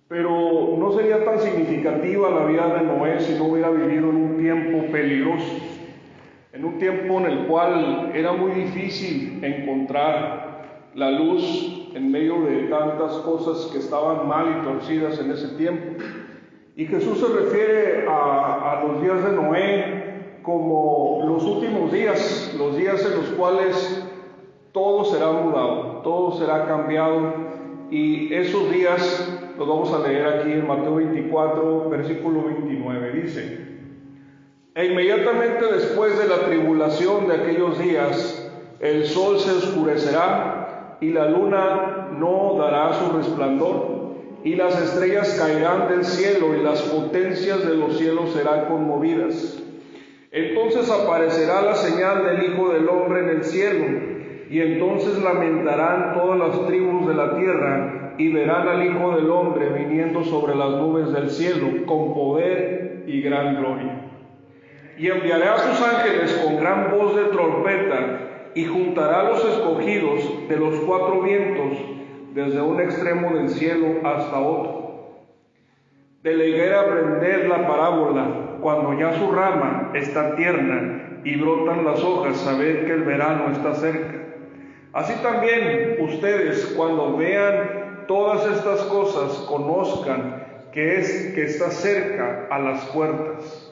Pero no sería tan significativa la vida de Noé si no hubiera vivido en un tiempo peligroso, en un tiempo en el cual era muy difícil encontrar la luz en medio de tantas cosas que estaban mal y torcidas en ese tiempo. Y Jesús se refiere a los días de Noé como los últimos días, los días en los cuales todo será mudado, todo será cambiado, y esos días los vamos a leer aquí en Mateo 24, versículo 29, dice: E inmediatamente después de la tribulación de aquellos días, el sol se oscurecerá, y la luna no dará su resplandor, y las estrellas caerán del cielo, y las potencias de los cielos serán conmovidas. Entonces aparecerá la señal del Hijo del Hombre en el cielo, y entonces lamentarán todas las tribus de la tierra, y verán al Hijo del Hombre viniendo sobre las nubes del cielo, con poder y gran gloria. Y enviará a sus ángeles con gran voz de trompeta, y juntará a los escogidos de los cuatro vientos, desde un extremo del cielo hasta otro. De la higuera aprended la parábola: cuando ya su rama está tierna y brotan las hojas, sabed que el verano está cerca. Así también ustedes, cuando vean todas estas cosas, conozcan que está cerca a las puertas.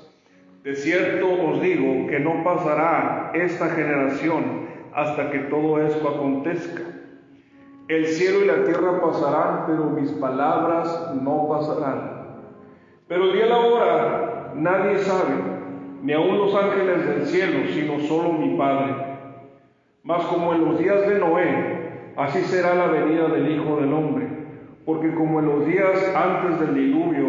De cierto os digo que no pasará esta generación hasta que todo esto acontezca. El cielo y la tierra pasarán, pero mis palabras no pasarán. Pero el día y la hora nadie sabe, ni aun los ángeles del cielo, sino solo mi Padre. Mas como en los días de Noé, así será la venida del Hijo del Hombre. Porque como en los días antes del diluvio,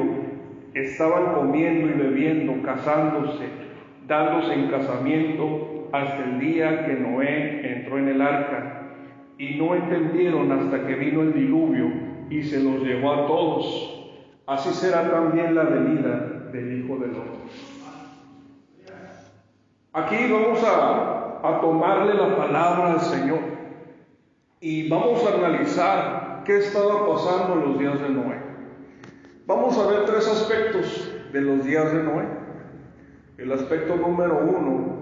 estaban comiendo y bebiendo, casándose, dándose en casamiento, hasta el día que Noé entró en el arca, y no entendieron hasta que vino el diluvio y se los llevó a todos. Así será también la venida del Hijo del Hombre. Aquí vamos a tomarle la palabra al Señor y vamos a analizar qué estaba pasando en los días de Noé. Vamos a ver tres aspectos de los días de Noé. El aspecto número uno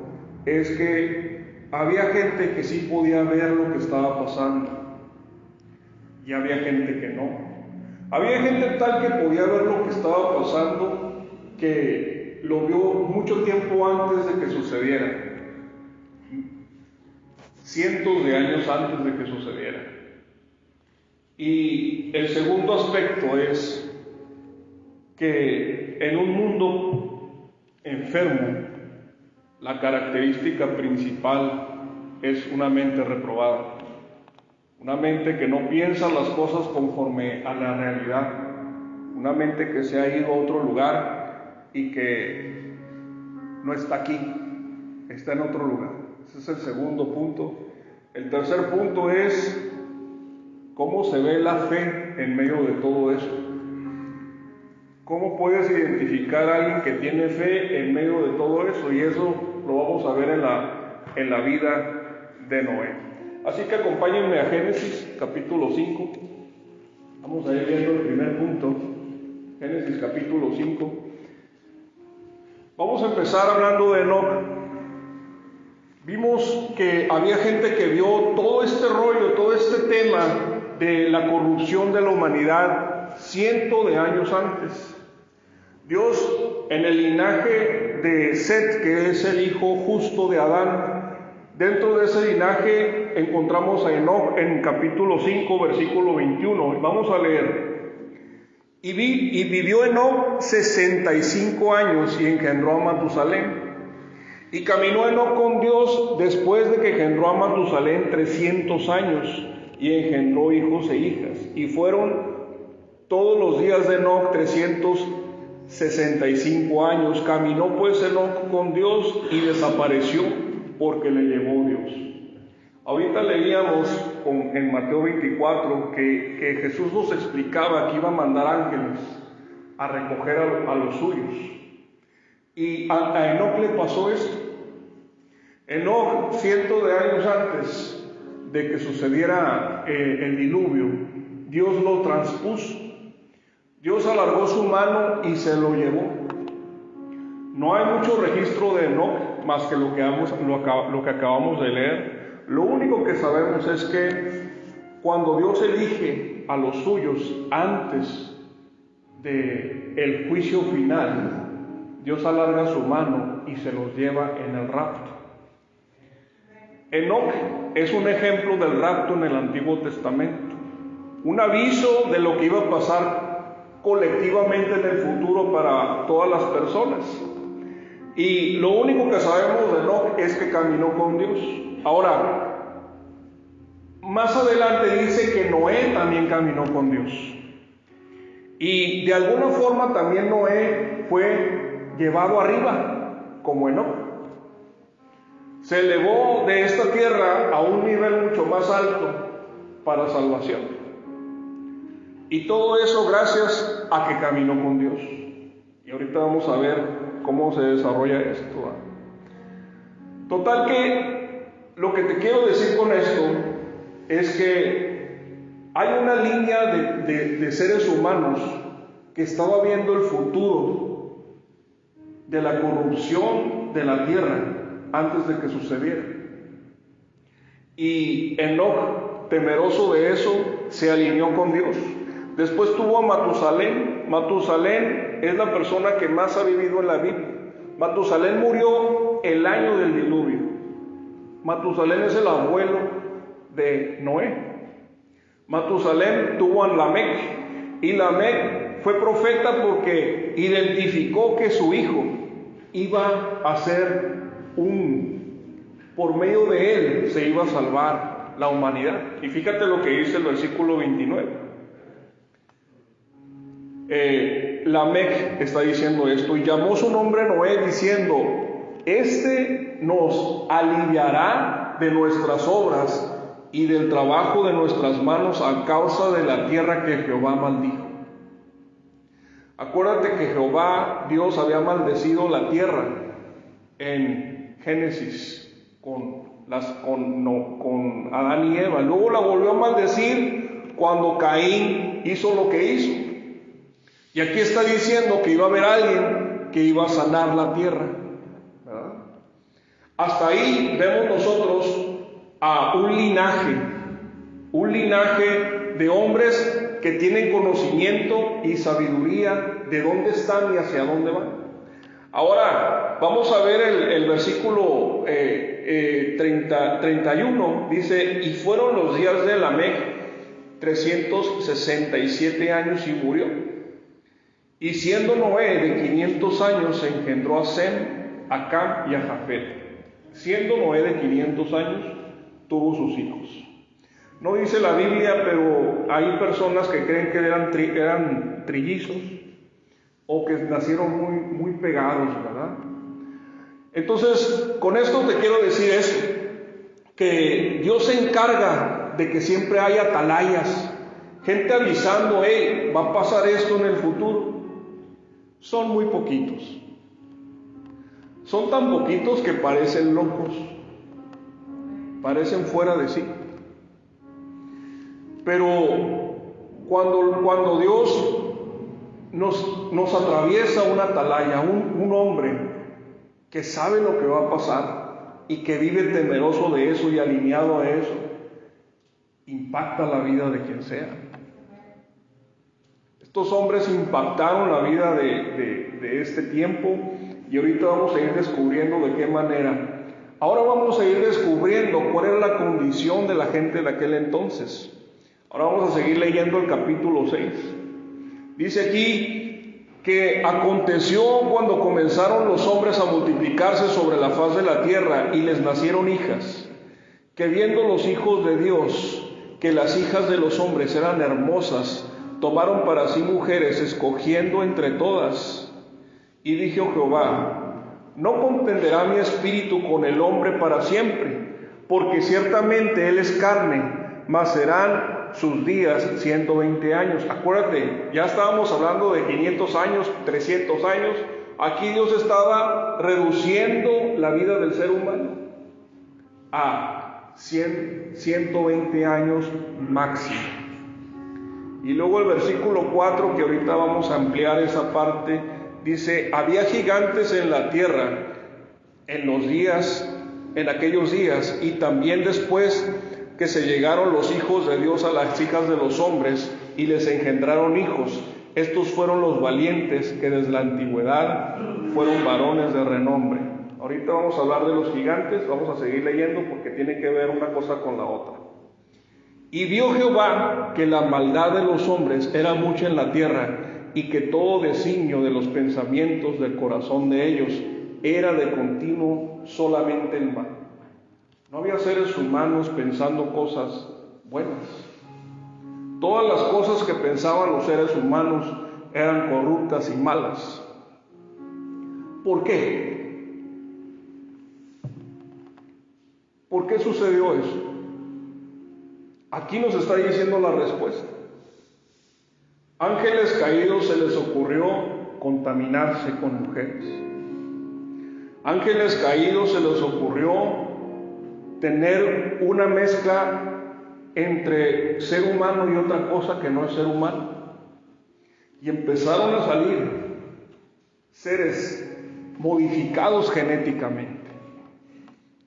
es que había gente que sí podía ver lo que estaba pasando y había gente que no. Había gente tal que podía ver lo que estaba pasando, que lo vio mucho tiempo antes de que sucediera, cientos de años antes de que sucediera. Y el segundo aspecto es que en un mundo enfermo, la característica principal es una mente reprobada, una mente que no piensa las cosas conforme a la realidad, una mente que se ha ido a otro lugar y que no está aquí, está en otro lugar. Ese es el segundo punto. El tercer punto es cómo se ve la fe en medio de todo eso. ¿Cómo puedes identificar a alguien que tiene fe en medio de todo eso? Y eso lo vamos a ver en la vida de Noé. Así que acompáñenme a Génesis capítulo 5. Vamos a ir viendo el primer punto. Génesis capítulo 5. Vamos a empezar hablando de Enoc. Vimos que había gente que vio todo este rollo, todo este tema de la corrupción de la humanidad cientos de años antes. Dios, en el linaje de Set, que es el hijo justo de Adán, dentro de ese linaje encontramos a Enoc en capítulo 5, versículo 21. Vamos a leer. Y vivió Enoc 65 años y engendró a Matusalén. Y caminó Enoc con Dios después de que engendró a Matusalén 300 años y engendró hijos e hijas. Y fueron todos los días de Enoc 365 años. Caminó pues Enoc con Dios y desapareció porque le llevó Dios. Ahorita leíamos en Mateo 24 que Jesús nos explicaba que iba a mandar ángeles a recoger a los suyos. Y a Enoc le pasó esto. Enoc, cientos de años antes de que sucediera el diluvio, Dios lo transpuso. Dios alargó su mano y se lo llevó. No hay mucho registro de Enoc más que lo que acabamos de leer. Lo único que sabemos es que cuando Dios elige a los suyos antes del juicio final, Dios alarga su mano y se los lleva en el rapto. Enoc es un ejemplo del rapto en el Antiguo Testamento, un aviso de lo que iba a pasar colectivamente en el futuro para todas las personas. Y lo único que sabemos de Enoc es que caminó con Dios. Ahora, más adelante dice que Noé también caminó con Dios. Y de alguna forma también Noé fue llevado arriba, como Enoc. Se elevó de esta tierra a un nivel mucho más alto para salvación. Y todo eso gracias a que caminó con Dios. Y ahorita vamos a ver cómo se desarrolla esto. Total que lo que te quiero decir con esto es que hay una línea de seres humanos que estaba viendo el futuro de la corrupción de la tierra antes de que sucediera. Y Enoc, temeroso de eso, se alineó con Dios. Después tuvo a Matusalén. Matusalén es la persona que más ha vivido en la Biblia. Matusalén murió el año del diluvio. Matusalén es el abuelo de Noé. Matusalén tuvo a Lamec, y Lamec fue profeta porque identificó que su hijo iba a ser por medio de él se iba a salvar la humanidad. Y fíjate lo que dice el versículo 29. Lamec está diciendo esto: y llamó su nombre Noé, diciendo: este nos aliviará de nuestras obras y del trabajo de nuestras manos a causa de la tierra que Jehová maldijo. Acuérdate que Jehová, Dios, había maldecido la tierra en Génesis con Adán y Eva. Luego la volvió a maldecir cuando Caín hizo lo que hizo. Y aquí está diciendo que iba a haber alguien que iba a sanar la tierra, ¿verdad? Hasta ahí vemos nosotros a un linaje de hombres que tienen conocimiento y sabiduría de dónde están y hacia dónde van. Ahora vamos a ver el versículo 31. Dice: y fueron los días de Lamec 367 años y murió. Y siendo Noé de 500 años, engendró a Sem, a Cam y a Jafet. Siendo Noé de 500 años, tuvo sus hijos. No dice la Biblia, pero hay personas que creen que eran trillizos o que nacieron muy pegados, ¿verdad? Entonces, con esto te quiero decir eso, que Dios se encarga de que siempre haya atalayas, gente avisando: hey, va a pasar esto en el futuro. Son muy poquitos. Son tan poquitos que parecen locos, parecen fuera de sí. Pero cuando Dios nos atraviesa una atalaya, un hombre que sabe lo que va a pasar y que vive temeroso de eso y alineado a eso, impacta la vida de quien sea. Estos hombres impactaron la vida de este tiempo, y ahorita vamos a ir descubriendo de qué manera. Ahora vamos a ir descubriendo cuál era la condición de la gente de aquel entonces. Ahora vamos a seguir leyendo el capítulo 6. Dice aquí que aconteció cuando comenzaron los hombres a multiplicarse sobre la faz de la tierra y les nacieron hijas, que viendo los hijos de Dios que las hijas de los hombres eran hermosas, tomaron para sí mujeres, escogiendo entre todas. Y dijo Jehová: no contenderá mi espíritu con el hombre para siempre, porque ciertamente él es carne, mas serán sus días 120 años. Acuérdate, ya estábamos hablando de 500 años, 300 años. Aquí Dios estaba reduciendo la vida del ser humano a 120 años máximo. Y luego el versículo 4, que ahorita vamos a ampliar esa parte, dice: había gigantes en la tierra en aquellos días, y también después que se llegaron los hijos de Dios a las hijas de los hombres y les engendraron hijos. Estos fueron los valientes que desde la antigüedad fueron varones de renombre. Ahorita vamos a hablar de los gigantes, vamos a seguir leyendo porque tiene que ver una cosa con la otra. Y vio Jehová que la maldad de los hombres era mucha en la tierra, y que todo designio de los pensamientos del corazón de ellos era de continuo solamente el mal. No había seres humanos pensando cosas buenas. Todas las cosas que pensaban los seres humanos eran corruptas y malas. ¿Por qué? ¿Por qué sucedió eso? Aquí nos está diciendo la respuesta. Ángeles caídos se les ocurrió contaminarse con mujeres. Ángeles caídos se les ocurrió tener una mezcla entre ser humano y otra cosa que no es ser humano. Y empezaron a salir seres modificados genéticamente.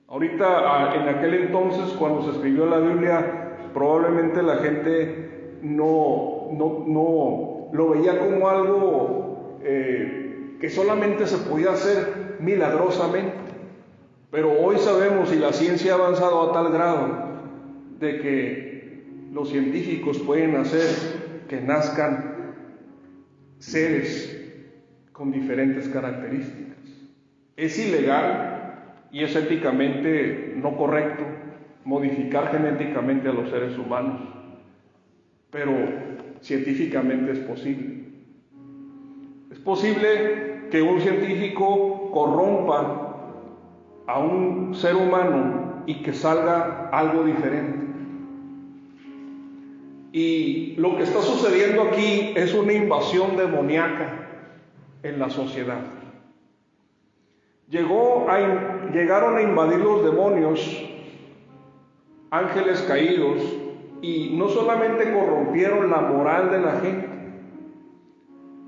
Ahorita, en aquel entonces, cuando se escribió la Biblia, probablemente la gente no lo veía como algo que solamente se podía hacer milagrosamente. Pero hoy sabemos, y la ciencia ha avanzado a tal grado, de que los científicos pueden hacer que nazcan seres con diferentes características. Es ilegal y es éticamente no correcto modificar genéticamente a los seres humanos, pero científicamente es posible. Es posible que un científico corrompa a un ser humano y que salga algo diferente. Y lo que está sucediendo aquí es una invasión demoníaca en la sociedad. Llegaron a invadir los demonios, ángeles caídos, y no solamente corrompieron la moral de la gente,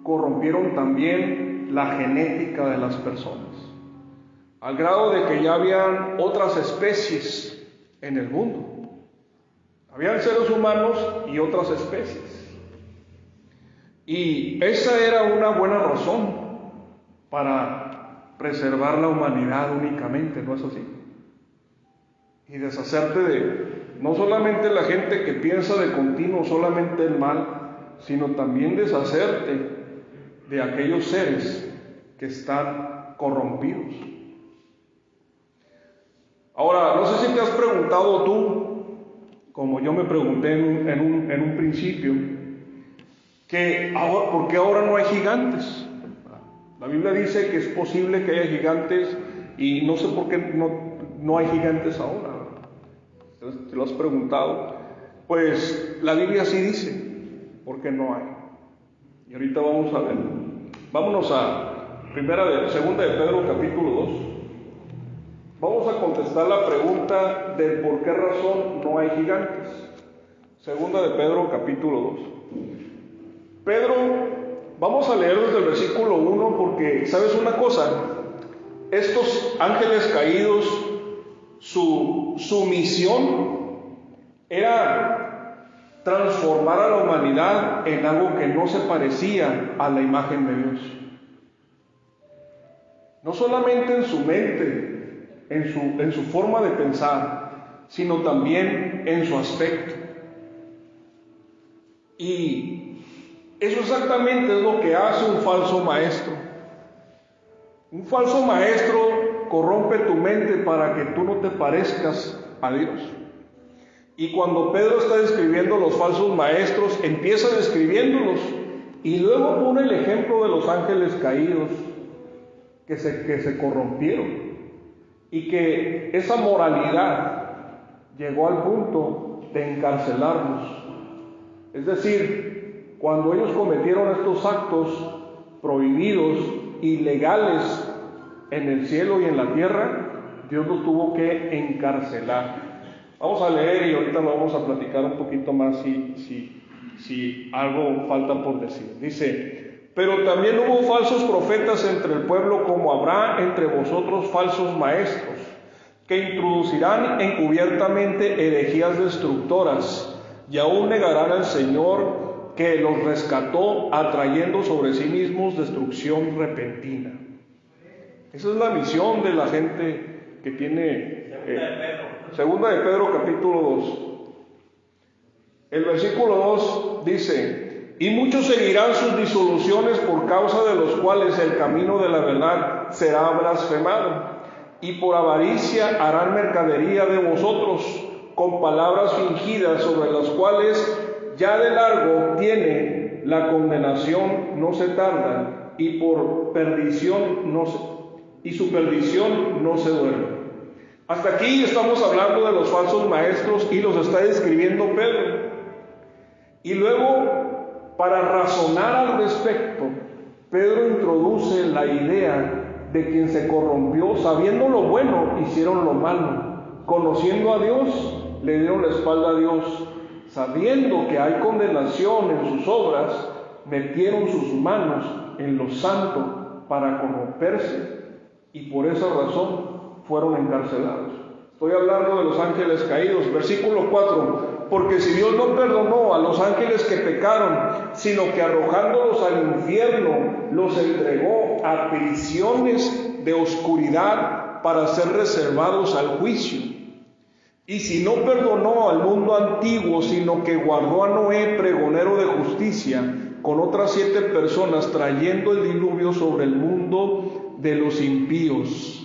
corrompieron también la genética de las personas, al grado de que ya habían otras especies en el mundo. Habían seres humanos y otras especies. Y esa era una buena razón para preservar la humanidad únicamente, ¿no es así? Y deshacerte de no solamente la gente que piensa de continuo solamente el mal, sino también deshacerte de aquellos seres que están corrompidos. Ahora, no sé si te has preguntado tú, como yo me pregunté en un principio, ¿por qué ahora no hay gigantes? La Biblia dice que es posible que haya gigantes y no sé por qué no hay gigantes ahora. ¿Te lo has preguntado? Pues la Biblia sí dice, ¿por qué no hay? Y ahorita vamos a ver. Vámonos a segunda de Pedro capítulo 2. Vamos a contestar la pregunta de por qué razón no hay gigantes. Segunda de Pedro capítulo 2. Pedro, vamos a leer desde el versículo 1 porque, ¿sabes una cosa? Estos ángeles caídos, su misión era transformar a la humanidad en algo que no se parecía a la imagen de Dios. No solamente en su mente, en su forma de pensar, sino también en su aspecto. Y eso exactamente es lo que hace un falso maestro. Un falso maestro corrompe tu mente para que tú no te parezcas a Dios. Y cuando Pedro está describiendo los falsos maestros, empieza describiéndolos y luego pone el ejemplo de los ángeles caídos que se corrompieron. Y que esa moralidad llegó al punto de encarcelarlos. Es decir, cuando ellos cometieron estos actos prohibidos, ilegales en el cielo y en la tierra, Dios los tuvo que encarcelar. Vamos a leer y ahorita lo vamos a platicar un poquito más si si algo falta por decir. Dice: pero también hubo falsos profetas entre el pueblo, como habrá entre vosotros falsos maestros, que introducirán encubiertamente herejías destructoras, y aún negarán al Señor que los rescató, atrayendo sobre sí mismos destrucción repentina. Esa es la misión de la gente que tiene Segunda de Pedro capítulo 2. El versículo 2 dice: y muchos seguirán sus disoluciones, por causa de los cuales el camino de la verdad será blasfemado, y por avaricia harán mercadería de vosotros, con palabras fingidas, sobre las cuales ya de largo tiene la condenación, no se tarda, y por perdición su perdición no se duerme. Hasta aquí estamos hablando de los falsos maestros y los está describiendo Pedro. Y luego, para razonar al respecto, Pedro introduce la idea de quien se corrompió, sabiendo lo bueno, hicieron lo malo, conociendo a Dios, le dieron la espalda a Dios, sabiendo que hay condenación en sus obras, metieron sus manos en lo santo para corromperse, y por esa razón fueron encarcelados. Estoy hablando de los ángeles caídos. Versículo 4: porque si Dios no perdonó a los ángeles que pecaron, sino que arrojándolos al infierno, los entregó a prisiones de oscuridad para ser reservados al juicio. Y si no perdonó al mundo antiguo, sino que guardó a Noé, pregonero de justicia, con otras 7 personas, trayendo el diluvio sobre el mundo de los impíos.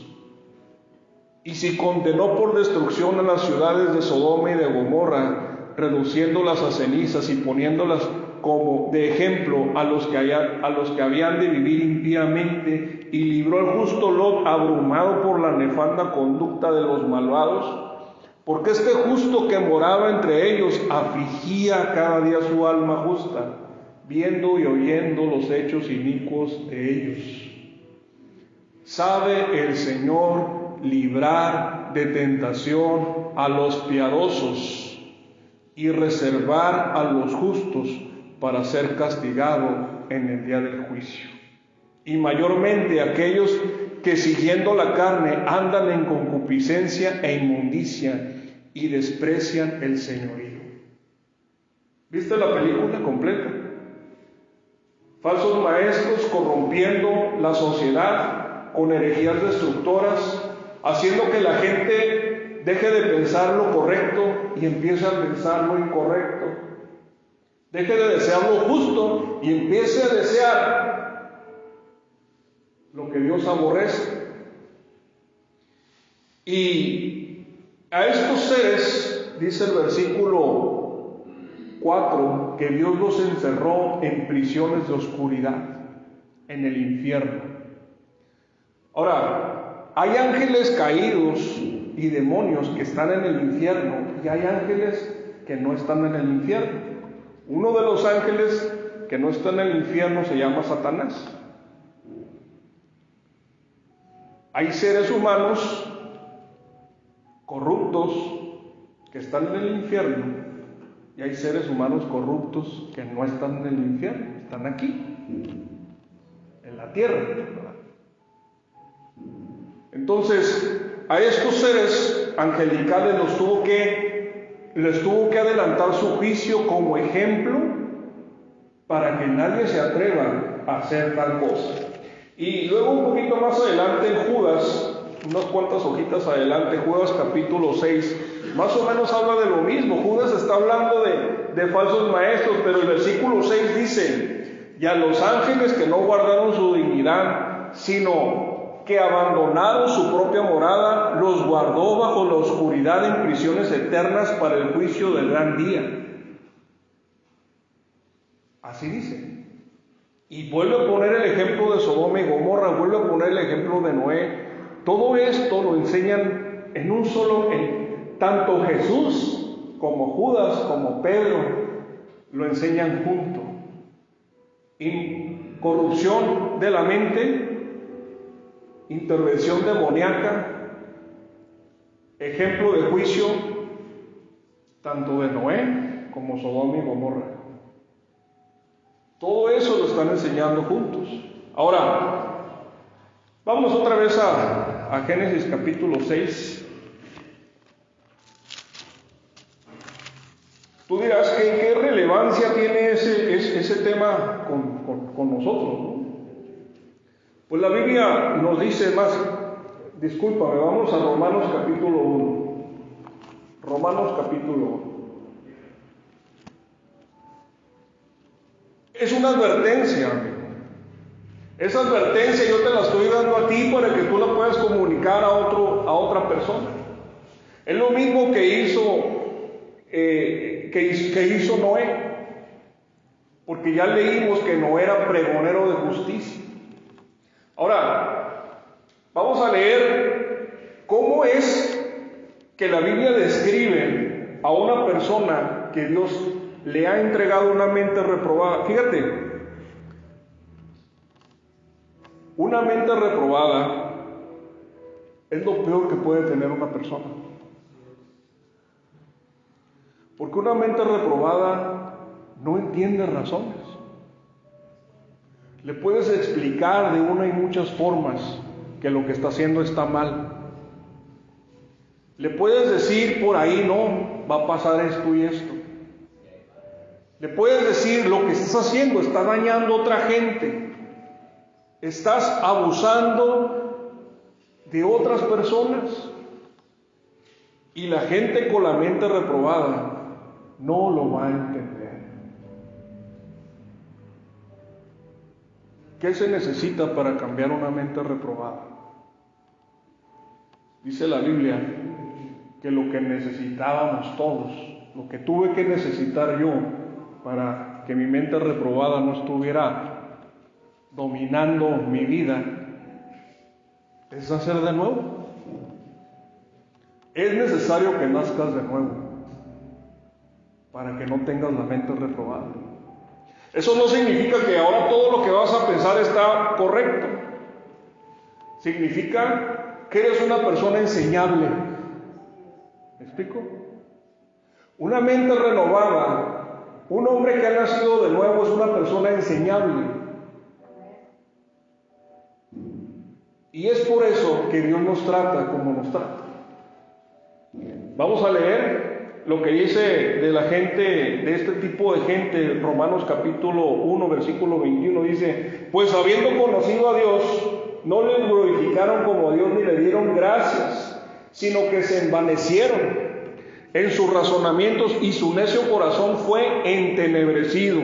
Y si condenó por destrucción a las ciudades de Sodoma y de Gomorra, reduciéndolas a cenizas y poniéndolas como de ejemplo a los que habían de vivir impíamente, y libró al justo Lot, abrumado por la nefanda conducta de los malvados, porque este justo que moraba entre ellos afligía cada día su alma justa, viendo y oyendo los hechos inicuos de ellos. Sabe el Señor librar de tentación a los piadosos y reservar a los justos para ser castigado en el día del juicio. Y mayormente aquellos que siguiendo la carne andan en concupiscencia e inmundicia y desprecian el señorío. ¿Viste la película completa? Falsos maestros corrompiendo la sociedad con herejías destructoras, haciendo que la gente deje de pensar lo correcto y empiece a pensar lo incorrecto. Deje de desear lo justo y empiece a desear lo que Dios aborrece. Y a estos seres, dice el versículo 4, que Dios los encerró en prisiones de oscuridad, en el infierno. Ahora, hay ángeles caídos y demonios que están en el infierno, y hay ángeles que no están en el infierno. Uno de los ángeles que no está en el infierno se llama Satanás. Hay seres humanos corruptos que están en el infierno, y hay seres humanos corruptos que no están en el infierno, están aquí, en la tierra. Entonces, a estos seres angelicales les tuvo que adelantar su juicio como ejemplo para que nadie se atreva a hacer tal cosa. Y luego un poquito más adelante en Judas, unas cuantas hojitas adelante, Judas capítulo 6, más o menos habla de lo mismo. Judas está hablando de falsos maestros, pero el versículo 6 dice: y a los ángeles que no guardaron su dignidad, sino que abandonaron su propia morada, los guardó bajo la oscuridad en prisiones eternas para el juicio del gran día. Así dice. Y vuelve a poner el ejemplo de Sodoma y Gomorra, vuelve a poner el ejemplo de Noé. Todo esto lo enseñan en un solo, tanto Jesús como Judas como Pedro lo enseñan junto. Corrupción de la mente, intervención demoníaca, ejemplo de juicio tanto de Noé como Sodoma y Gomorra. Todo eso lo están enseñando juntos. Ahora, vámonos otra vez a Génesis capítulo 6. Tú dirás, ¿qué relevancia tiene ese tema con nosotros, ¿no? Pues la Biblia nos dice más, discúlpame, vamos a Romanos capítulo 1. Romanos capítulo 1. Es una advertencia, amigo. Esa advertencia yo te la estoy dando a ti para que tú la puedas comunicar a otra persona. Es lo mismo que hizo Noé, porque ya leímos que Noé era pregonero de justicia. Ahora, vamos a leer cómo es que la Biblia describe a una persona que Dios le ha entregado una mente reprobada. Fíjate, una mente reprobada es lo peor que puede tener una persona. Porque una mente reprobada no entiende razones. Le puedes explicar de una y muchas formas que lo que está haciendo está mal. Le puedes decir por ahí, no, va a pasar esto y esto. Le puedes decir, lo que estás haciendo está dañando a otra gente. Estás abusando de otras personas. Y la gente con la mente reprobada no lo va a entender. ¿Qué se necesita para cambiar una mente reprobada? Dice la Biblia que lo que necesitábamos todos, lo que tuve que necesitar yo para que mi mente reprobada no estuviera dominando mi vida, es nacer de nuevo. Es necesario que nazcas de nuevo para que no tengas la mente reprobada. Eso no significa que ahora todo lo que vas a pensar está correcto. Significa que eres una persona enseñable. ¿Me explico? Una mente renovada, un hombre que ha nacido de nuevo es una persona enseñable. Y es por eso que Dios nos trata como nos trata. Vamos a leer lo que dice de la gente, de este tipo de gente, Romanos capítulo 1, versículo 21, dice: pues habiendo conocido a Dios, no le glorificaron como a Dios ni le dieron gracias, sino que se envanecieron en sus razonamientos y su necio corazón fue entenebrecido.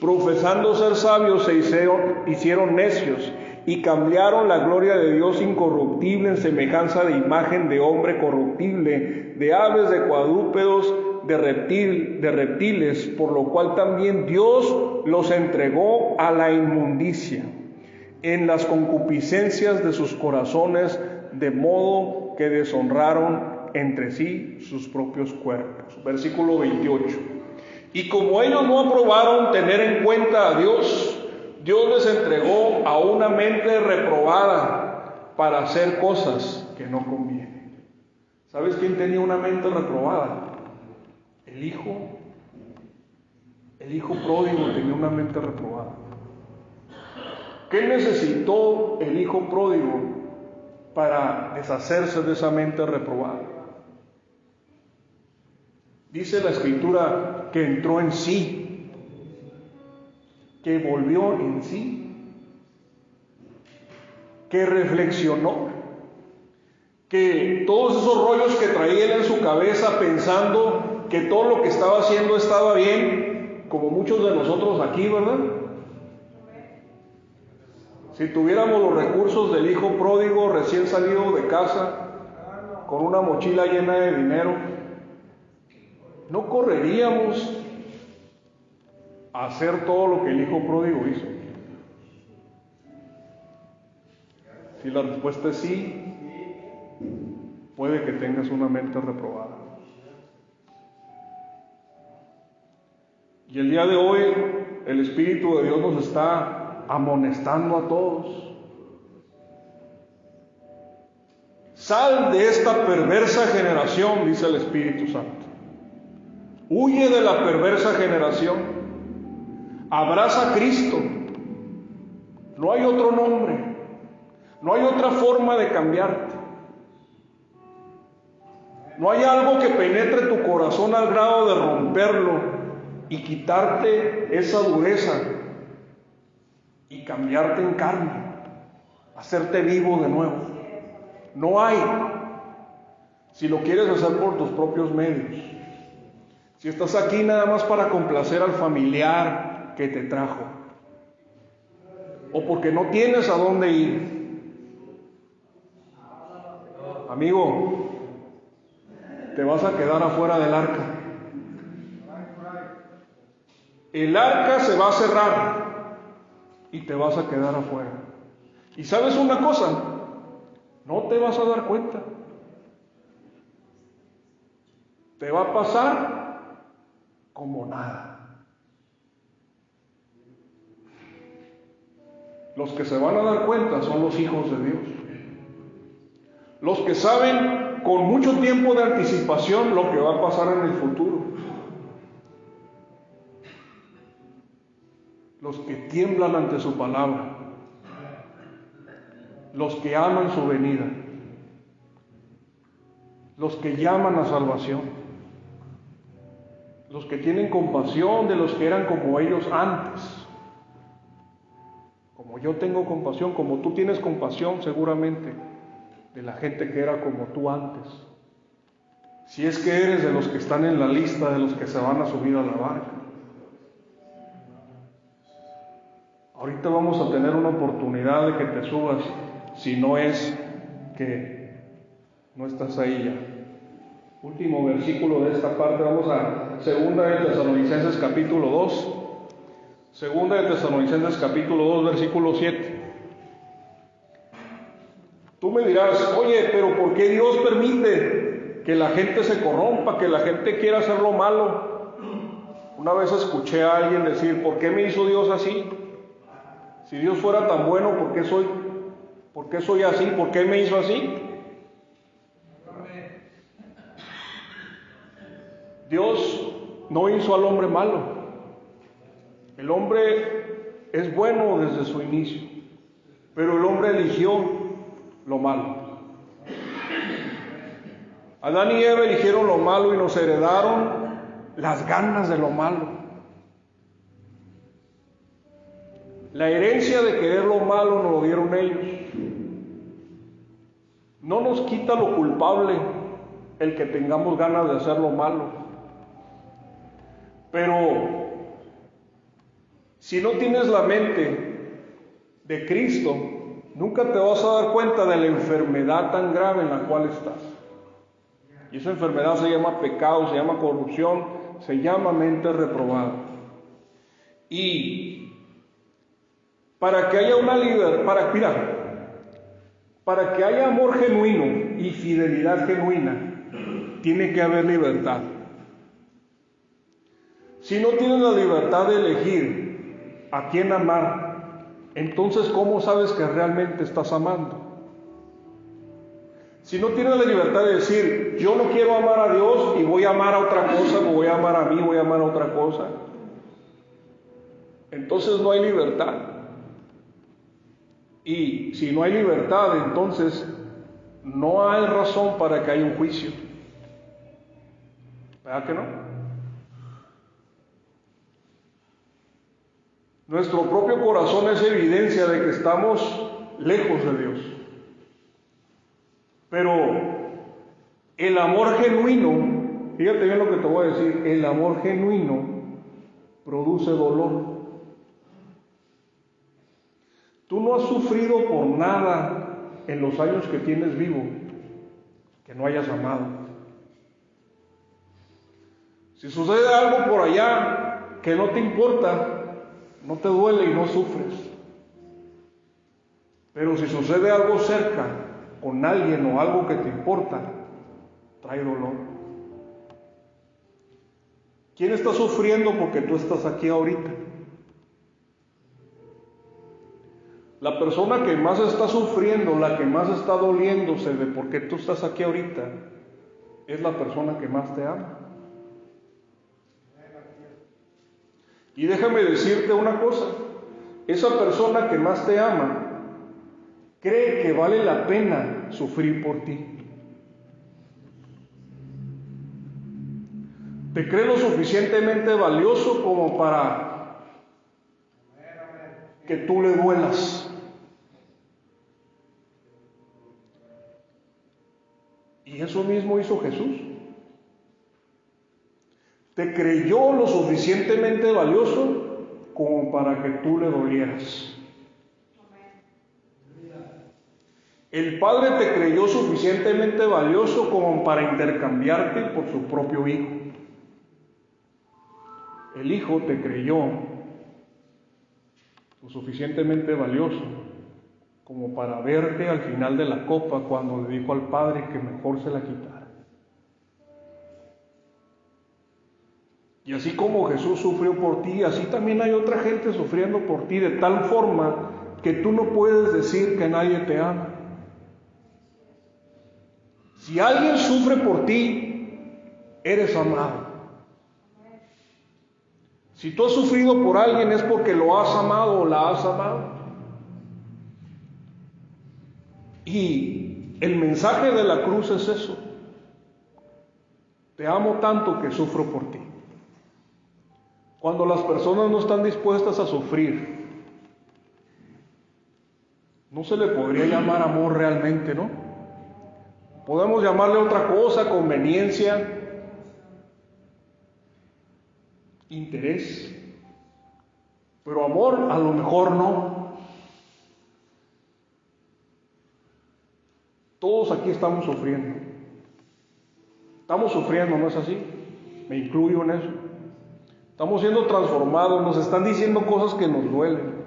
Profesando ser sabios se hicieron necios y cambiaron la gloria de Dios incorruptible en semejanza de imagen de hombre corruptible, de aves, de cuadrúpedos, de reptiles, por lo cual también Dios los entregó a la inmundicia en las concupiscencias de sus corazones, de modo que deshonraron entre sí sus propios cuerpos. Versículo 28. Y como ellos no aprobaron tener en cuenta a Dios, Dios les entregó a una mente reprobada para hacer cosas que no convienen. ¿Sabes quién tenía una mente reprobada? El hijo pródigo tenía una mente reprobada. ¿Qué necesitó el hijo pródigo para deshacerse de esa mente reprobada? Dice la Escritura que entró en sí, que volvió en sí, que reflexionó, que todos esos rollos que traía él en su cabeza pensando que todo lo que estaba haciendo estaba bien, como muchos de nosotros aquí, ¿verdad? Si tuviéramos los recursos del hijo pródigo recién salido de casa, con una mochila llena de dinero, no correríamos a hacer todo lo que el hijo pródigo hizo. Si la respuesta es sí, puede que tengas una mente reprobada. Y el día de hoy el Espíritu de Dios nos está amonestando a todos. Sal de esta perversa generación, dice el Espíritu Santo. Huye de la perversa generación. Abraza a Cristo. No hay otro nombre. No hay otra forma de cambiarte. No hay algo que penetre tu corazón al grado de romperlo y quitarte esa dureza y cambiarte en carne, hacerte vivo de nuevo. No hay. Si lo quieres hacer por tus propios medios. Si estás aquí nada más para complacer al familiar que te trajo. O porque no tienes a dónde ir. Amigo, te vas a quedar afuera del arca. El arca se va a cerrar y te vas a quedar afuera. Y sabes una cosa, no te vas a dar cuenta. Te va a pasar como nada. Los que se van a dar cuenta son los hijos de Dios. Los que saben con mucho tiempo de anticipación lo que va a pasar en el futuro. Los que tiemblan ante su palabra. Los que aman su venida. Los que llaman a salvación. Los que tienen compasión de los que eran como ellos antes. Como yo tengo compasión, como tú tienes compasión seguramente de la gente que era como tú antes. Si es que eres de los que están en la lista de los que se van a subir a la barca. Ahorita vamos a tener una oportunidad de que te subas, si no es que no estás ahí ya. Último versículo de esta parte, vamos a 2 de Tesalonicenses capítulo 2. 2 de Tesalonicenses capítulo 2, versículo 7. Tú me dirás, oye, pero ¿por qué Dios permite que la gente se corrompa, que la gente quiera hacer lo malo? Una vez escuché a alguien decir, ¿por qué me hizo Dios así? Si Dios fuera tan bueno, ¿por qué soy así? ¿Por qué me hizo así? Dios no hizo al hombre malo. El hombre es bueno desde su inicio, pero el hombre eligió lo malo. Adán y Eva eligieron lo malo y nos heredaron las ganas de lo malo. La herencia de querer lo malo nos lo dieron ellos. No nos quita lo culpable el que tengamos ganas de hacer lo malo. Pero si no tienes la mente de Cristo, nunca te vas a dar cuenta de la enfermedad tan grave en la cual estás. Y esa enfermedad se llama pecado, se llama corrupción, se llama mente reprobada. Y para que haya una libertad, para que haya amor genuino y fidelidad genuina, tiene que haber libertad. Si no tienes la libertad de elegir a quién amar, entonces ¿cómo sabes que realmente estás amando? Si no tienes la libertad de decir, yo no quiero amar a Dios y voy a amar a otra cosa, me voy a amar a mí, voy a amar a otra cosa, entonces no hay libertad. Y si no hay libertad, entonces no hay razón para que haya un juicio. ¿Verdad que no? Nuestro propio corazón es evidencia de que estamos lejos de Dios. Pero el amor genuino, fíjate bien lo que te voy a decir, el amor genuino produce dolor. Tú no has sufrido por nada en los años que tienes vivo que no hayas amado. Si sucede algo por allá que no te importa, no te duele y no sufres. Pero si sucede algo cerca, con alguien o algo que te importa, trae dolor. ¿Quién está sufriendo porque tú estás aquí ahorita? La persona que más está sufriendo, la que más está doliéndose de por qué tú estás aquí ahorita, es la persona que más te ama. Y déjame decirte una cosa, esa persona que más te ama cree que vale la pena sufrir por ti. Te cree lo suficientemente valioso como para que tú le duelas. Y eso mismo hizo Jesús. Te creyó lo suficientemente valioso como para que tú le dolieras. El Padre te creyó suficientemente valioso como para intercambiarte por su propio Hijo. El Hijo te creyó lo suficientemente valioso como para verte al final de la copa cuando le dijo al Padre que mejor se la quitara. Y así como Jesús sufrió por ti, así también hay otra gente sufriendo por ti, de tal forma que tú no puedes decir que nadie te ama. Si alguien sufre por ti, eres amado. Si tú has sufrido por alguien es porque lo has amado o la has amado. Y el mensaje de la cruz es eso. Te amo tanto que sufro por ti. Cuando las personas no están dispuestas a sufrir, no se le podría llamar amor realmente, ¿no? Podemos llamarle otra cosa, conveniencia, interés, pero amor a lo mejor no. Todos aquí estamos sufriendo. Estamos sufriendo, ¿no es así? Me incluyo en eso. Estamos siendo transformados, nos están diciendo cosas que nos duelen.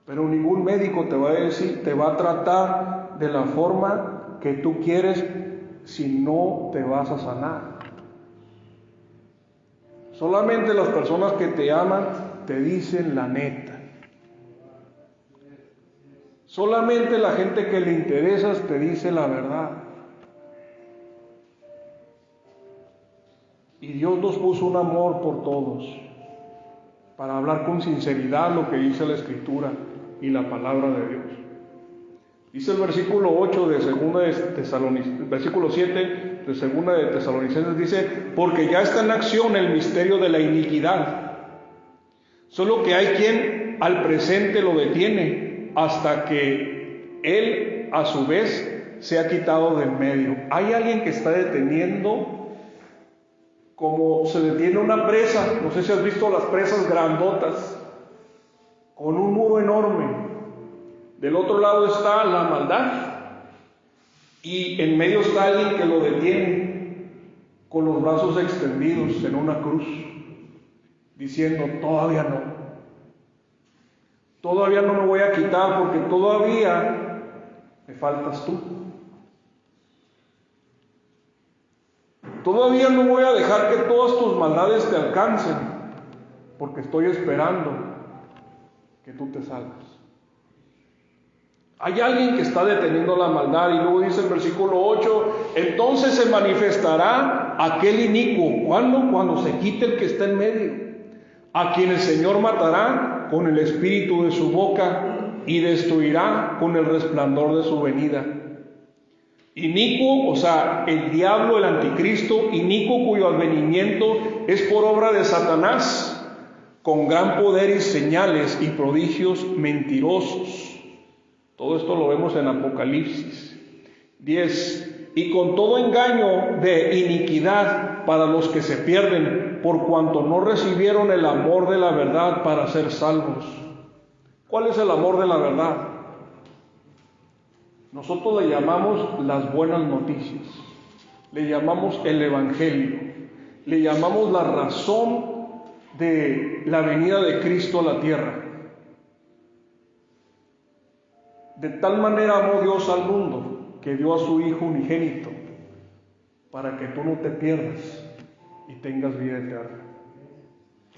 Pero ningún médico te va a decir, te va a tratar de la forma que tú quieres si no te vas a sanar. Solamente las personas que te aman te dicen la neta. Solamente la gente que le interesas te dice la verdad. Y Dios nos puso un amor por todos, para hablar con sinceridad lo que dice la Escritura y la palabra de Dios. Dice el versículo 8 de segunda de Tesalonicenses, versículo 7 de segunda de Tesalonicenses, dice: porque ya está en acción el misterio de la iniquidad, solo que hay quien al presente lo detiene hasta que él a su vez se ha quitado del medio. Hay alguien que está deteniendo, como se detiene una presa. No sé si has visto las presas grandotas, con un muro enorme. Del otro lado está la maldad y en medio está alguien que lo detiene con los brazos extendidos en una cruz, diciendo: todavía no me voy a quitar, porque todavía me faltas tú. Todavía no voy a dejar que todas tus maldades te alcancen, porque estoy esperando que tú te salgas. Hay alguien que está deteniendo la maldad. Y luego dice el versículo 8: entonces se manifestará aquel inicuo. ¿Cuándo? Cuando se quite el que está en medio, a quien el Señor matará con el espíritu de su boca y destruirá con el resplandor de su venida. Inicuo, o sea, el diablo, el anticristo, inicuo, cuyo advenimiento es por obra de Satanás, con gran poder y señales y prodigios mentirosos. Todo esto lo vemos en Apocalipsis 10. Y con todo engaño de iniquidad para los que se pierden, por cuanto no recibieron el amor de la verdad para ser salvos. ¿Cuál es el amor de la verdad? Nosotros le llamamos las buenas noticias, le llamamos el Evangelio, le llamamos la razón de la venida de Cristo a la tierra. De tal manera amó Dios al mundo que dio a su Hijo unigénito, para que tú no te pierdas y tengas vida eterna.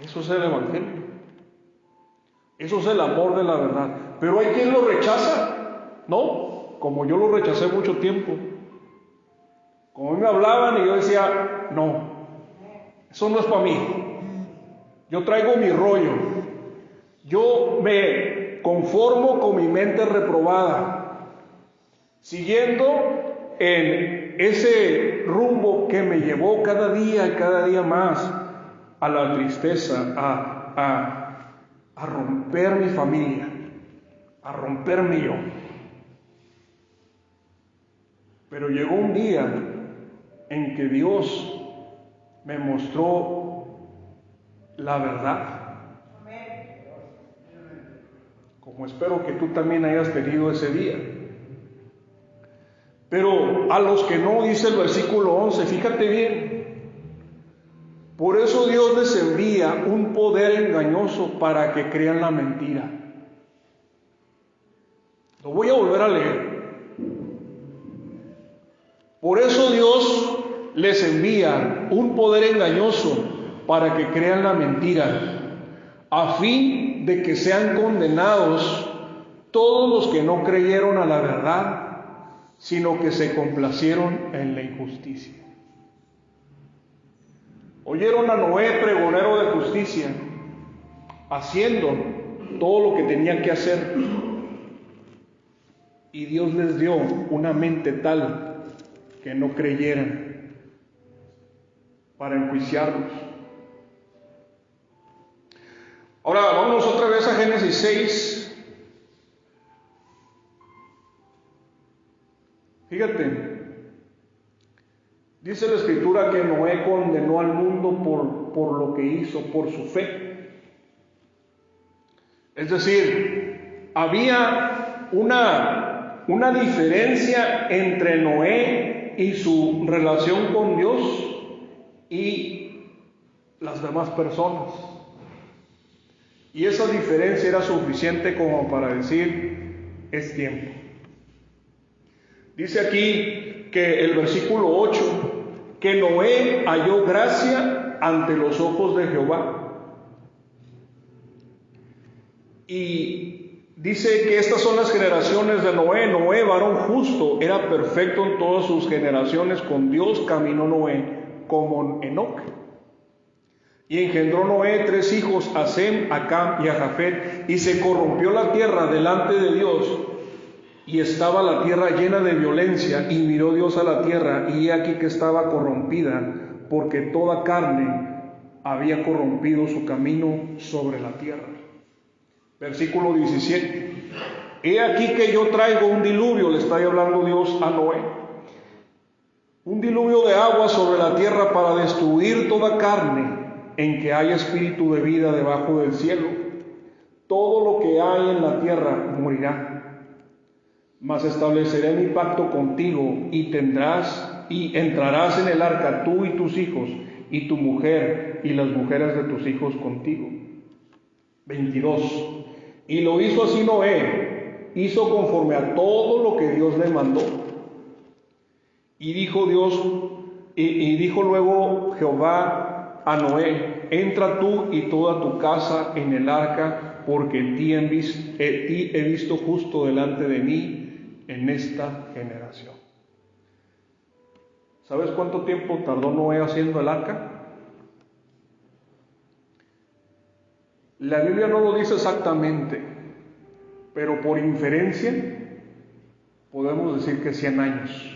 Eso es el Evangelio. Eso es el amor de la verdad. Pero hay quien lo rechaza, ¿no? Como yo lo rechacé mucho tiempo. Como me hablaban y yo decía: no, eso no es para mí. Yo traigo mi rollo. Yo me conformo con mi mente reprobada, siguiendo en ese rumbo que me llevó cada día más a la tristeza, a romper mi familia, a romperme yo. Pero llegó un día en que Dios me mostró la verdad, como espero que tú también hayas tenido ese día. Pero a los que no, dice el versículo 11, fíjate bien, por eso Dios les envía un poder engañoso para que crean la mentira. Lo voy a volver a leer. Por eso Dios les envía un poder engañoso para que crean la mentira, a fin de que sean condenados todos los que no creyeron a la verdad, sino que se complacieron en la injusticia. Oyeron a Noé, pregonero de justicia, haciendo todo lo que tenía que hacer, y Dios les dio una mente tal que no creyeran para enjuiciarlos. Ahora vámonos otra vez a Génesis 6. Fíjate, dice la Escritura que Noé condenó al mundo por lo que hizo, por su fe. Es decir, había una diferencia entre Noé y su relación con Dios y las demás personas. Y esa diferencia era suficiente como para decir, es tiempo. Dice aquí que el versículo 8, que Noé halló gracia ante los ojos de Jehová. Y dice que estas son las generaciones de Noé. Noé, varón justo, era perfecto en todas sus generaciones. Con Dios caminó Noé como Enoc. Y engendró Noé 3 hijos, a Sem, a Cam y a Jafet. Y se corrompió la tierra delante de Dios, y estaba la tierra llena de violencia. Y miró Dios a la tierra, y he aquí que estaba corrompida, porque toda carne había corrompido su camino sobre la tierra. Versículo 17. He aquí que yo traigo un diluvio, le está hablando Dios a Noé, un diluvio de agua sobre la tierra para destruir toda carne en que haya espíritu de vida debajo del cielo. Todo lo que hay en la tierra morirá. Mas estableceré mi pacto contigo, y entrarás en el arca, tú y tus hijos, y tu mujer, y las mujeres de tus hijos contigo. 22. Y lo hizo así Noé, hizo conforme a todo lo que Dios le mandó. Y dijo luego Jehová a Noé, entra tú y toda tu casa en el arca, porque en ti he visto justo delante de mí en esta generación. ¿Sabes cuánto tiempo tardó Noé haciendo el arca? La Biblia no lo dice exactamente, pero por inferencia podemos decir que 100 años.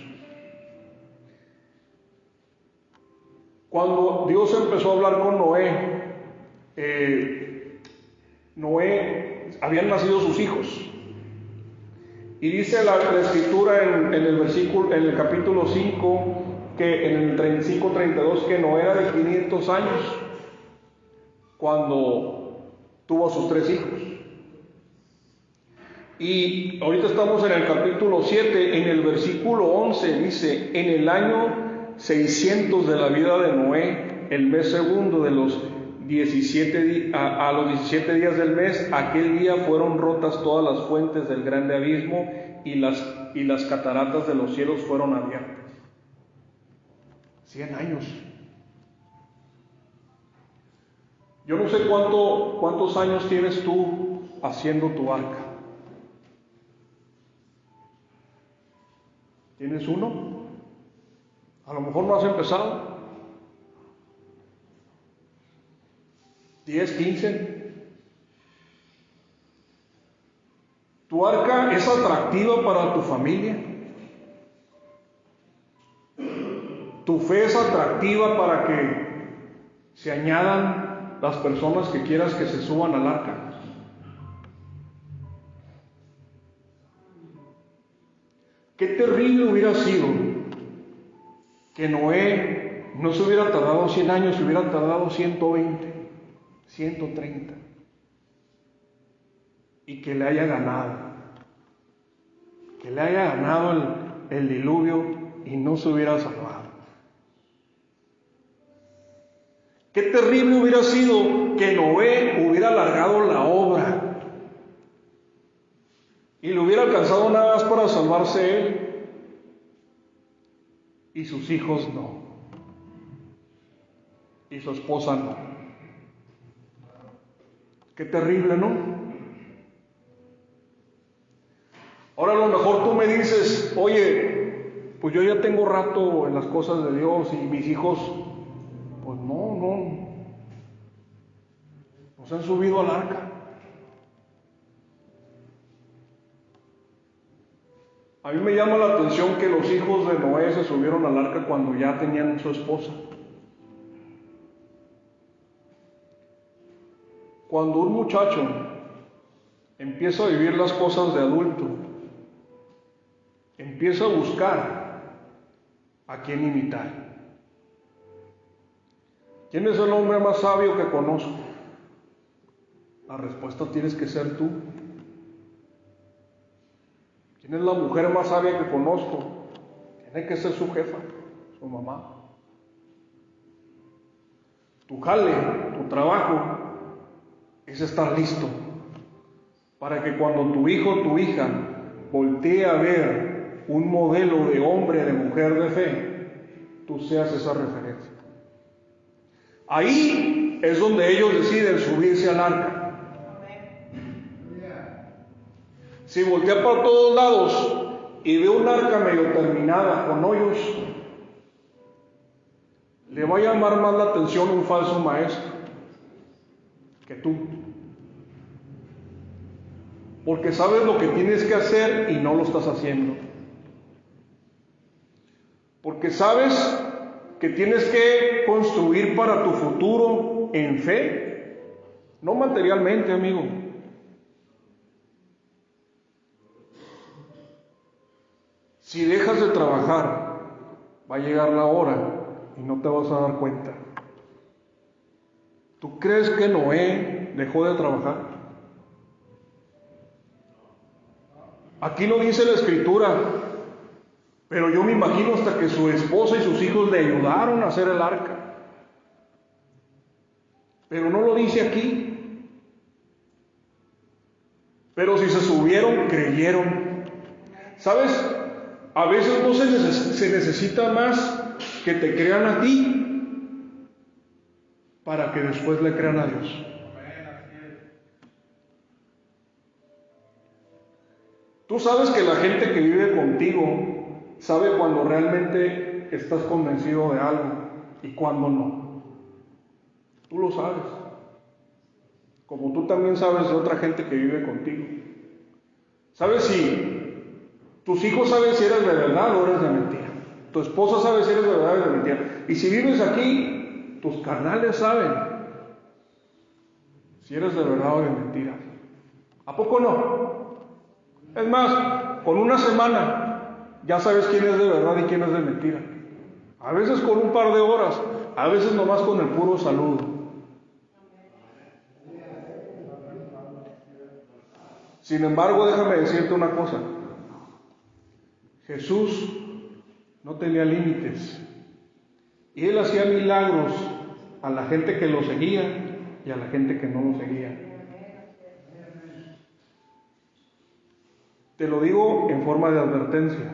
Cuando Dios empezó a hablar con Noé, habían nacido sus hijos. Y dice la Escritura en el capítulo 5, que en el 35-32, que Noé era de 500 años cuando tuvo a sus 3 hijos. Y ahorita estamos en el capítulo 7, en el versículo 11 dice, en el año 600 de la vida de Noé, el mes segundo de los 17 a los 17 días del mes, aquel día fueron rotas todas las fuentes del grande abismo, y las cataratas de los cielos fueron abiertas. 100 años. Yo no sé cuántos años tienes tú haciendo tu arca. ¿Tienes uno? A lo mejor no has empezado. 10, 15. ¿Tu arca es atractiva para tu familia? ¿Tu fe es atractiva para que se añadan las personas que quieras que se suban al arca? Qué terrible hubiera sido que Noé no se hubiera tardado 100 años, se hubiera tardado 120, 130, y que le haya ganado el diluvio y no se hubiera salvado. Qué terrible hubiera sido que Noé hubiera alargado la obra y le hubiera alcanzado nada más para salvarse él y sus hijos no, y su esposa no. Qué terrible, ¿no? Ahora a lo mejor tú me dices, oye, pues yo ya tengo rato en las cosas de Dios y mis hijos, pues no se han subido al arca. A mí me llama la atención que los hijos de Noé se subieron al arca cuando ya tenían su esposa. Cuando un muchacho empieza a vivir las cosas de adulto, empieza a buscar a quién imitar. ¿Quién es el hombre más sabio que conozco? La respuesta tienes que ser tú. ¿Quién es la mujer más sabia que conozco? Tiene que ser su jefa, su mamá. Tu jale, tu trabajo es estar listo para que cuando tu hijo o tu hija voltee a ver un modelo de hombre, de mujer de fe, tú seas esa referencia. Ahí es donde ellos deciden subirse al arca. Si voltea por todos lados y ve un arca medio terminada con hoyos, le va a llamar más la atención un falso maestro que tú. Porque sabes lo que tienes que hacer y no lo estás haciendo. Porque sabes que tienes que construir para tu futuro en fe, no materialmente, amigo. Si dejas de trabajar, va a llegar la hora y no te vas a dar cuenta. ¿Tú crees que Noé dejó de trabajar? Aquí no dice la escritura, pero yo me imagino hasta que su esposa y sus hijos le ayudaron a hacer el arca. Pero no lo dice aquí. Pero si se subieron, creyeron. ¿Sabes? A veces no se necesita más que te crean a ti para que después le crean a Dios. Tú sabes que la gente que vive contigo sabe cuando realmente estás convencido de algo y cuando no. Tú lo sabes. Como tú también sabes de otra gente que vive contigo. ¿Sabes si tus hijos saben si eres de verdad o eres de mentira? Tu esposa sabe si eres de verdad o eres de mentira. Y si vives aquí, tus carnales saben si eres de verdad o de mentira. ¿A poco no? Es más, con una semana ya sabes quién es de verdad y quién es de mentira. A veces con un par de horas, a veces nomás con el puro saludo. Sin embargo, déjame decirte una cosa. Jesús no tenía límites. Y Él hacía milagros a la gente que lo seguía y a la gente que no lo seguía. Te lo digo en forma de advertencia.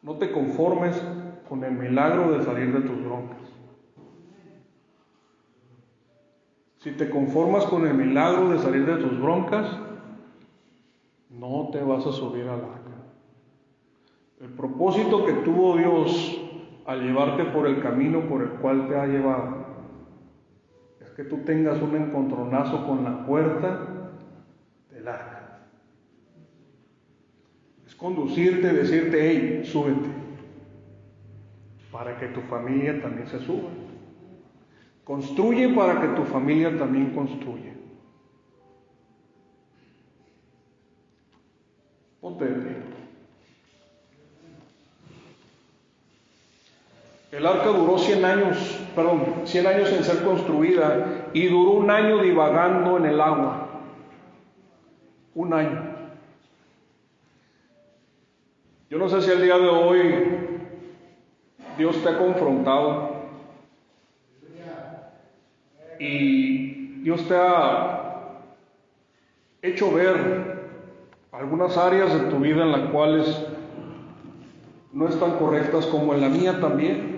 No te conformes con el milagro de salir de tus broncas. Si te conformas con el milagro de salir de tus broncas, no te vas a subir al arca. El propósito que tuvo Dios al llevarte por el camino por el cual te ha llevado es que tú tengas un encontronazo con la puerta del arca. Es conducirte y decirte, hey, súbete, para que tu familia también se suba. Construye para que tu familia también construya. Ponte de pie. El arca duró 100 años en ser construida y duró 1 año divagando en el agua. 1 año. Yo no sé si el día de hoy Dios te ha confrontado y Dios te ha hecho ver algunas áreas de tu vida en las cuales no están correctas, como en la mía también.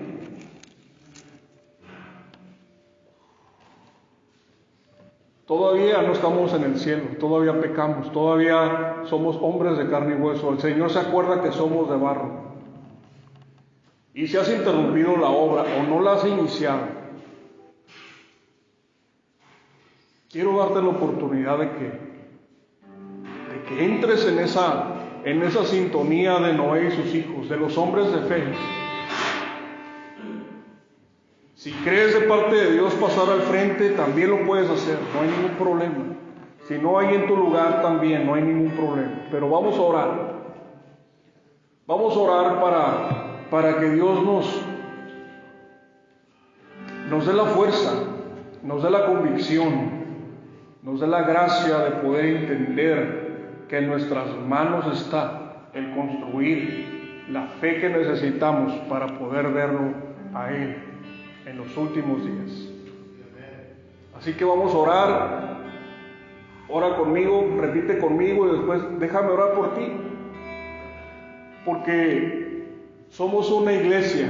Todavía no estamos en el cielo, todavía pecamos, todavía somos hombres de carne y hueso. El Señor se acuerda que somos de barro. Y si has interrumpido la obra o no la has iniciado, quiero darte la oportunidad de que entres en esa sintonía de Noé y sus hijos, de los hombres de fe. Si crees de parte de Dios pasar al frente, también lo puedes hacer, no hay ningún problema. Si no hay en tu lugar, también no hay ningún problema. Pero vamos a orar. Vamos a orar para que Dios nos dé la fuerza, nos dé la convicción, nos dé la gracia de poder entender que en nuestras manos está el construir la fe que necesitamos para poder verlo a Él en los últimos días. Así que vamos a orar. Ora conmigo, repite conmigo y después déjame orar por ti. Porque somos una iglesia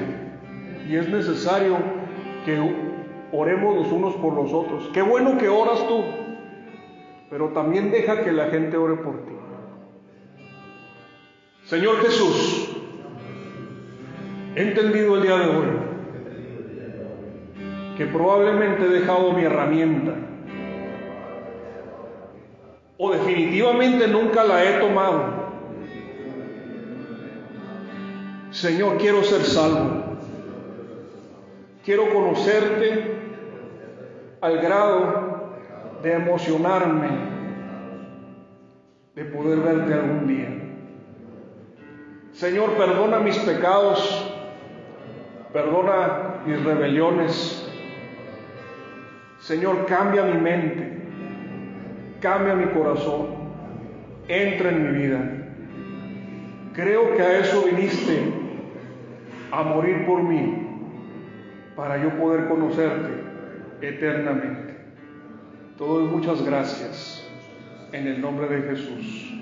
y es necesario que oremos los unos por los otros. Qué bueno que oras tú, pero también deja que la gente ore por ti. Señor Jesús, he entendido el día de hoy que probablemente he dejado mi herramienta o definitivamente nunca la he tomado. Señor, quiero ser salvo. Quiero conocerte al grado de emocionarme de poder verte algún día. Señor, perdona mis pecados, perdona mis rebeliones. Señor, cambia mi mente, cambia mi corazón, entra en mi vida. Creo que a eso viniste, a morir por mí, para yo poder conocerte eternamente. Te doy muchas gracias en el nombre de Jesús.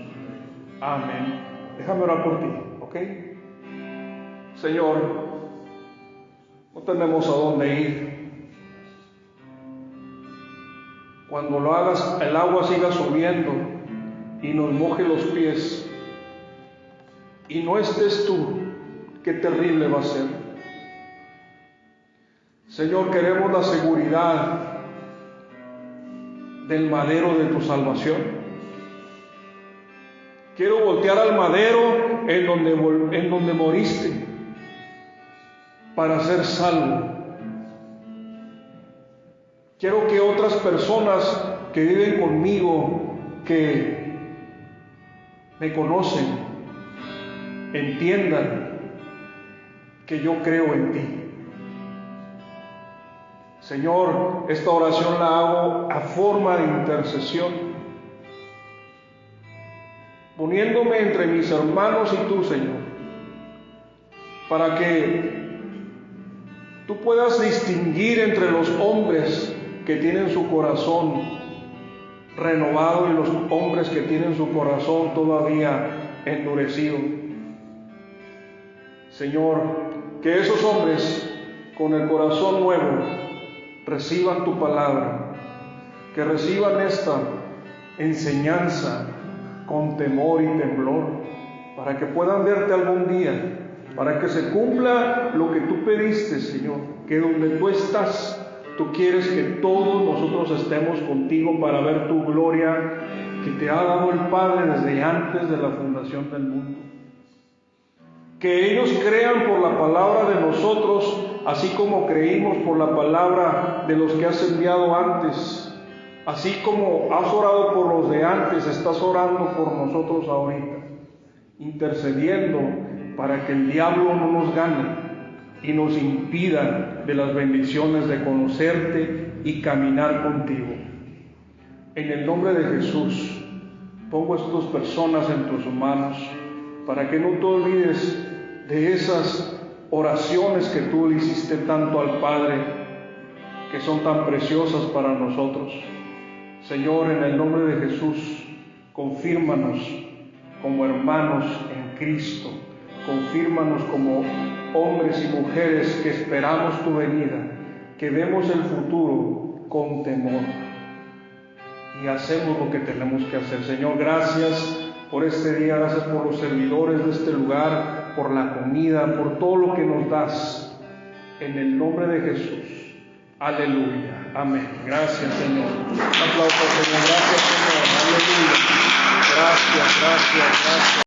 Amén. Déjame orar por ti, ¿ok? Señor, no tenemos a dónde ir. Cuando lo hagas, el agua siga subiendo y nos moje los pies y no estés tú, qué terrible va a ser. Señor, queremos la seguridad del madero de tu salvación. Quiero voltear al madero en donde moriste para ser salvo. Quiero que otras personas que viven conmigo, que me conocen, entiendan que yo creo en ti. Señor, esta oración la hago a forma de intercesión, poniéndome entre mis hermanos y tú, Señor, para que tú puedas distinguir entre los hombres que tienen su corazón renovado y los hombres que tienen su corazón todavía endurecido. Señor, que esos hombres con el corazón nuevo reciban tu palabra, que reciban esta enseñanza con temor y temblor, para que puedan verte algún día, para que se cumpla lo que tú pediste, Señor, que donde tú estás, Tú quieres que todos nosotros estemos contigo para ver tu gloria que te ha dado el Padre desde antes de la fundación del mundo. Que ellos crean por la palabra de nosotros, así como creímos por la palabra de los que has enviado antes. Así como has orado por los de antes, estás orando por nosotros ahorita, intercediendo para que el diablo no nos gane y nos impida de las bendiciones de conocerte y caminar contigo. En el nombre de Jesús, pongo a estas personas en tus manos para que no te olvides de esas oraciones que tú le hiciste tanto al Padre, que son tan preciosas para nosotros. Señor, en el nombre de Jesús, confírmanos como hermanos en Cristo, confírmanos como hombres y mujeres que esperamos tu venida, que vemos el futuro con temor y hacemos lo que tenemos que hacer. Señor, gracias por este día, gracias por los servidores de este lugar, por la comida, por todo lo que nos das, en el nombre de Jesús. Aleluya, amén. Gracias, Señor. Un aplauso, Señor. Gracias, Señor. Aleluya. Gracias.